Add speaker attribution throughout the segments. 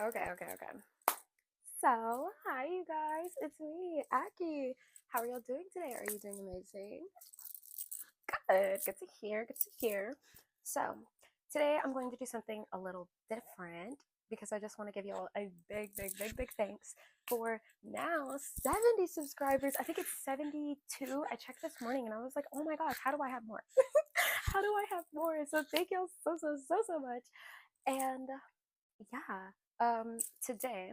Speaker 1: Okay. So, hi you guys, it's me, Aki. How are y'all doing today? Are you doing amazing? Good to hear, good to hear. So, today I'm going to do something a little different because I just want to give you all a big thanks for now 70 subscribers. I think it's 72. I checked this morning and I was like, oh my gosh, how do I have more? How do I have more? So, thank y'all so much. And yeah, today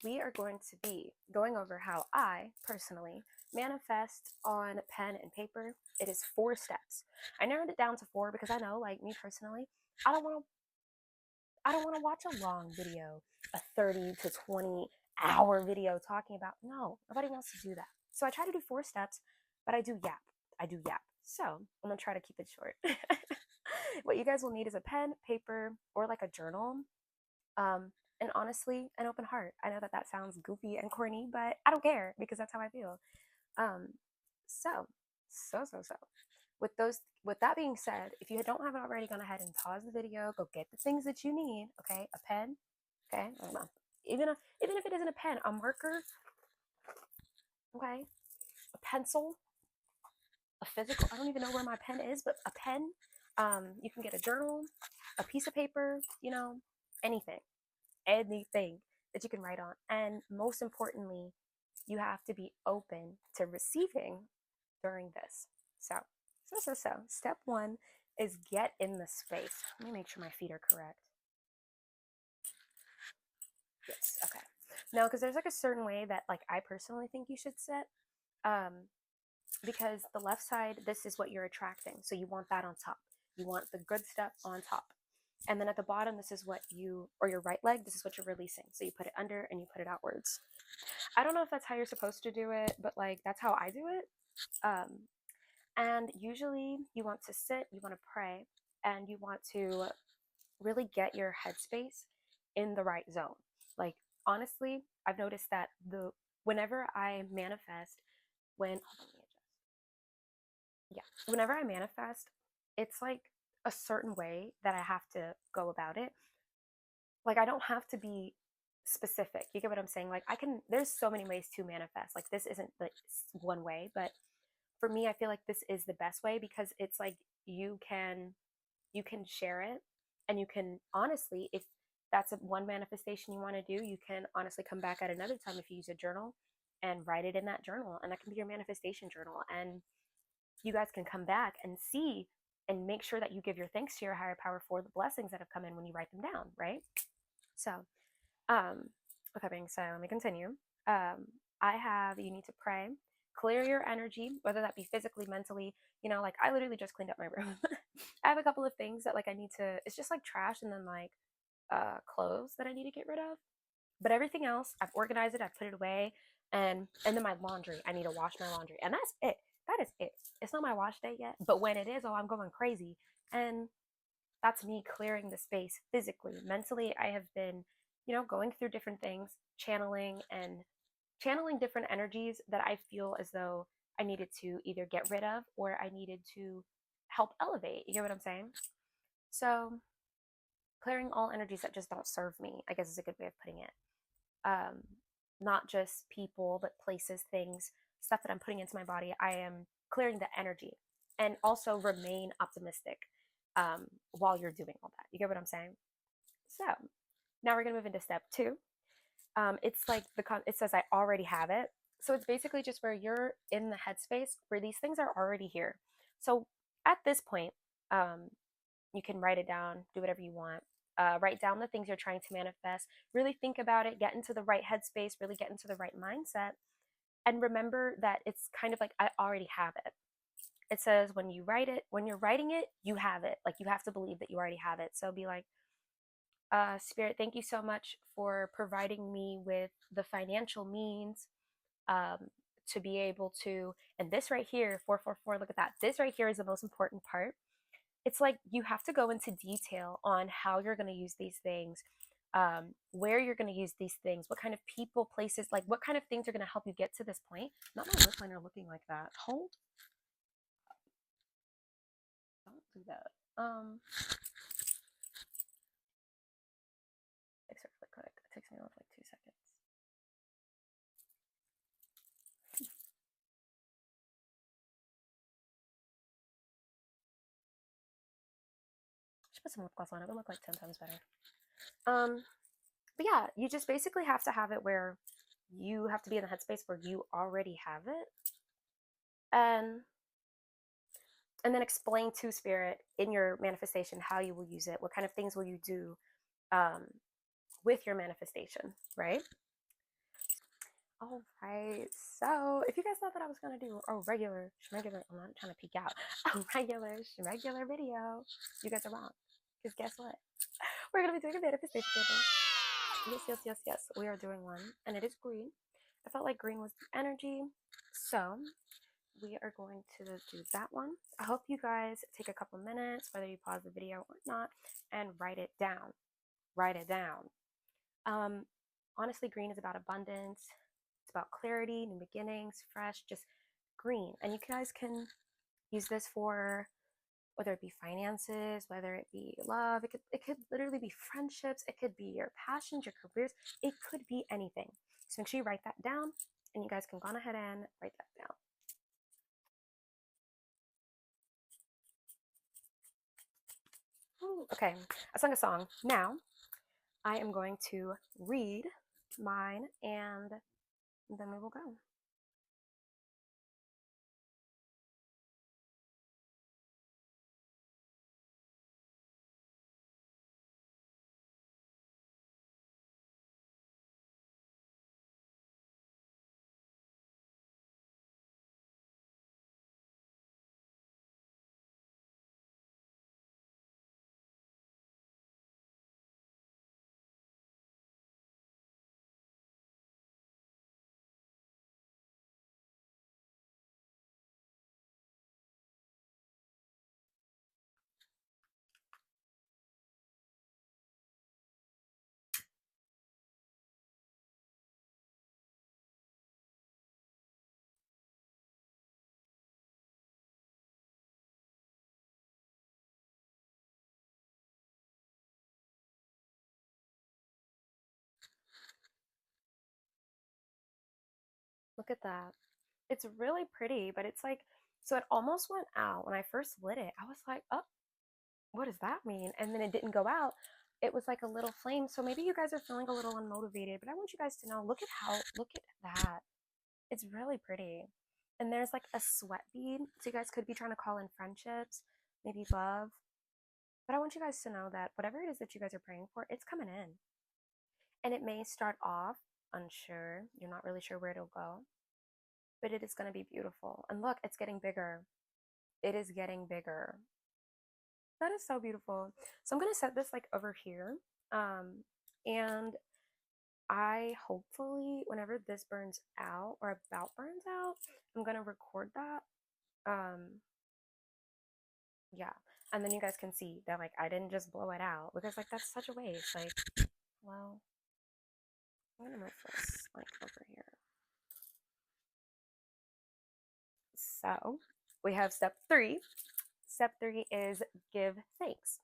Speaker 1: we are going to be going over how I personally manifest on pen and paper. It is 4 steps. I narrowed it down to 4 because I know, like me personally, I don't want to. I don't want to watch a long video, a 30 to 20-hour video talking about. No, nobody wants to do that. So I try to do 4 steps, but I do yap. I do yap. So I'm gonna try to keep it short. What you guys will need is a pen, paper, or like a journal, and honestly, an open heart. I know that that sounds goofy and corny, but I don't care because that's how I feel. Um, so, so. With that being said, if you don't have it already, go ahead and pause the video. Go get the things that you need. Okay, a pen. Okay, I don't know. Even if it isn't a pen, a marker. Okay, a pencil, a physical. I don't even know where my pen is, but a pen. You can get a journal, a piece of paper. Anything that you can write on. And most importantly, you have to be open to receiving during this. So. Step 1 is get in the space. Let me make sure my feet are correct. Yes, okay. No, because there's like a certain way that like I personally think you should sit. Um, because the left side, this is what you're attracting. So you want that on top. You want the good stuff on top. And then at the bottom, this is what or your right leg, this is what you're releasing. So you put it under and you put it outwards. I don't know if that's how you're supposed to do it, but like that's how I do it. And usually you want to sit, you want to pray, and you want to really get your headspace in the right zone. Like honestly, I've noticed that whenever I manifest, whenever I manifest, it's like a certain way that I have to go about it. Like I don't have to be specific. You get what I'm saying? Like there's so many ways to manifest. Like this isn't like one way, but for me, I feel like this is the best way because it's like you can share it, and you can honestly, if that's one manifestation you want to do, you can honestly come back at another time if you use a journal and write it in that journal, and that can be your manifestation journal. And you guys can come back and see and make sure that you give your thanks to your higher power for the blessings that have come in when you write them down, right? So with that being said, let me continue. You need to pray, clear your energy, whether that be physically, mentally. Like I literally just cleaned up my room. I have a couple of things that like I need to, it's just like trash and then like clothes that I need to get rid of. But everything else, I've organized it, I've put it away, and then my laundry, I need to wash my laundry. And that's it. That is it. It's not my wash day yet, but when it is, oh, I'm going crazy. And that's me clearing the space physically. Mentally, I have been, going through different things, channeling different energies that I feel as though I needed to either get rid of or I needed to help elevate. You get what I'm saying? So, clearing all energies that just don't serve me, I guess is a good way of putting it. Um, Not just people, but places, things, stuff that I'm putting into my body. I am clearing the energy and also remain optimistic while you're doing all that. You get what I'm saying? So now we're gonna move into step 2. It's like it says I already have it. So it's basically just where you're in the headspace where these things are already here. So at this point, you can write it down, do whatever you want. Write down the things you're trying to manifest. Really think about it, get into the right headspace, really get into the right mindset. And remember that it's kind of like I already have it. It says when you're writing it, you have it. Like you have to believe that you already have it. So be like, Spirit, thank you so much for providing me with the financial means to be able to, and this right here, 444, look at that. This right here is the most important part. It's like you have to go into detail on how you're going to use these things, where you're going to use these things, what kind of people, places, like what kind of things are going to help you get to this point. Not my lip liner looking like that. Hold. Don't do that. Fix it really quick. It takes should put some lip gloss on. It would look like 10 times better. But yeah, you just basically have to have it where you have to be in the headspace where you already have it, and then explain to spirit in your manifestation how you will use it, what kind of things will you do um, with your manifestation, right? All right. So if you guys thought that I was gonna do a regular schmegular, I'm not trying to peek out, a regular schmegular video, you guys are wrong. Because guess what? We're gonna be doing a manifestation video. Yes, yes, yes, yes. We are doing one, and it is green. I felt like green was the energy, so we are going to do that one. I hope you guys take a couple minutes, whether you pause the video or not, and write it down. Write it down. Honestly, green is about abundance. It's about clarity, new beginnings, fresh, just green. And you guys can use this for whether it be finances, whether it be love, it could literally be friendships, it could be your passions, your careers, it could be anything. So make sure you write that down, and you guys can go on ahead and write that down. Ooh, okay, I sung a song. Now I am going to read mine, and then we will go. Look at that. It's really pretty, but it's like, so it almost went out when I first lit it. I was like, oh, what does that mean? And then it didn't go out. It was like a little flame. So maybe you guys are feeling a little unmotivated, but I want you guys to know, look at that. It's really pretty. And there's like a sweat bead. So you guys could be trying to call in friendships, maybe love. But I want you guys to know that whatever it is that you guys are praying for, it's coming in. And it may start off unsure. You're not really sure where it'll go, but it is going to be beautiful. And look, it's getting bigger. It is getting bigger. That is so beautiful. So I'm going to set this like over here. And I hopefully, whenever this burns out or about burns out, I'm going to record that. Yeah. And then you guys can see that like I didn't just blow it out, because like that's such a waste. Like, well, I'm going to move this like over here. So we have step 3. Step 3 is give thanks.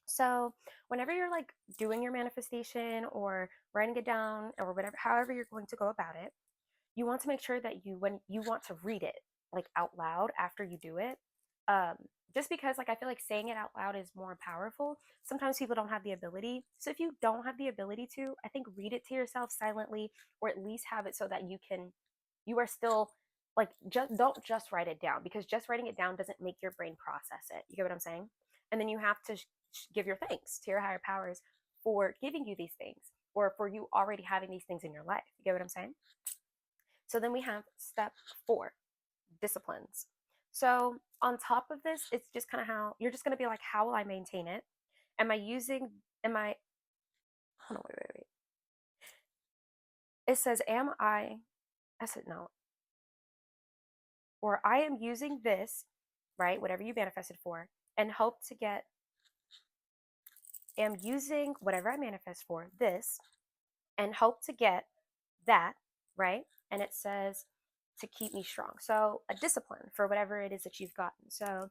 Speaker 1: So whenever you're like doing your manifestation or writing it down or whatever, however you're going to go about it, you want to make sure that when you want to read it like out loud after you do it, just because like I feel like saying it out loud is more powerful. Sometimes people don't have the ability. So if you don't have the ability to, I think read it to yourself silently, or at least have it so that you are still like, don't just write it down, because just writing it down doesn't make your brain process it. You get what I'm saying? And then you have to give your thanks to your higher powers for giving you these things, or for you already having these things in your life. You get what I'm saying? So then we have step 4, disciplines. So on top of this, it's just kind of how you're just going to be like, how will I maintain it? Am I, hold on, wait. It says, I said, no, or I am using this, right? Whatever you manifested for, and hope to get, am using whatever I manifest for, this, and hope to get that, right? And it says to keep me strong. So a discipline for whatever it is that you've gotten. So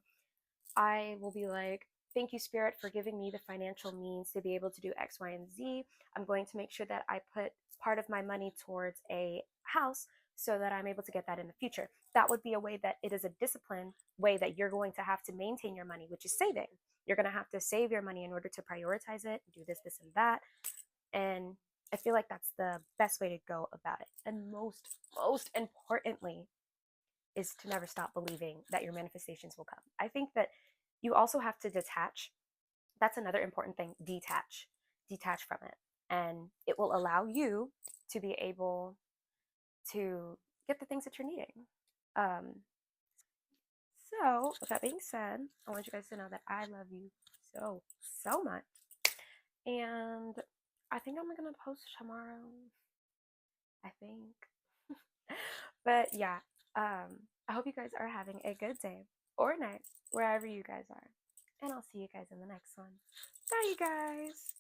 Speaker 1: I will be like, thank you, Spirit, for giving me the financial means to be able to do X, Y, and Z. I'm going to make sure that I put part of my money towards a house so that I'm able to get that in the future. That would be a way that it is a discipline way that you're going to have to maintain your money, which is saving. You're going to have to save your money in order to prioritize it, do this, and that. And I feel like that's the best way to go about it. And most importantly, is to never stop believing that your manifestations will come. I think that you also have to detach. That's another important thing. Detach from it. And it will allow you to be able to get the things that you're needing. Um, so, with that being said, I want you guys to know that I love you so much. And I think I'm going to post tomorrow. I think. But yeah, I hope you guys are having a good day or night wherever you guys are. And I'll see you guys in the next one. Bye, you guys.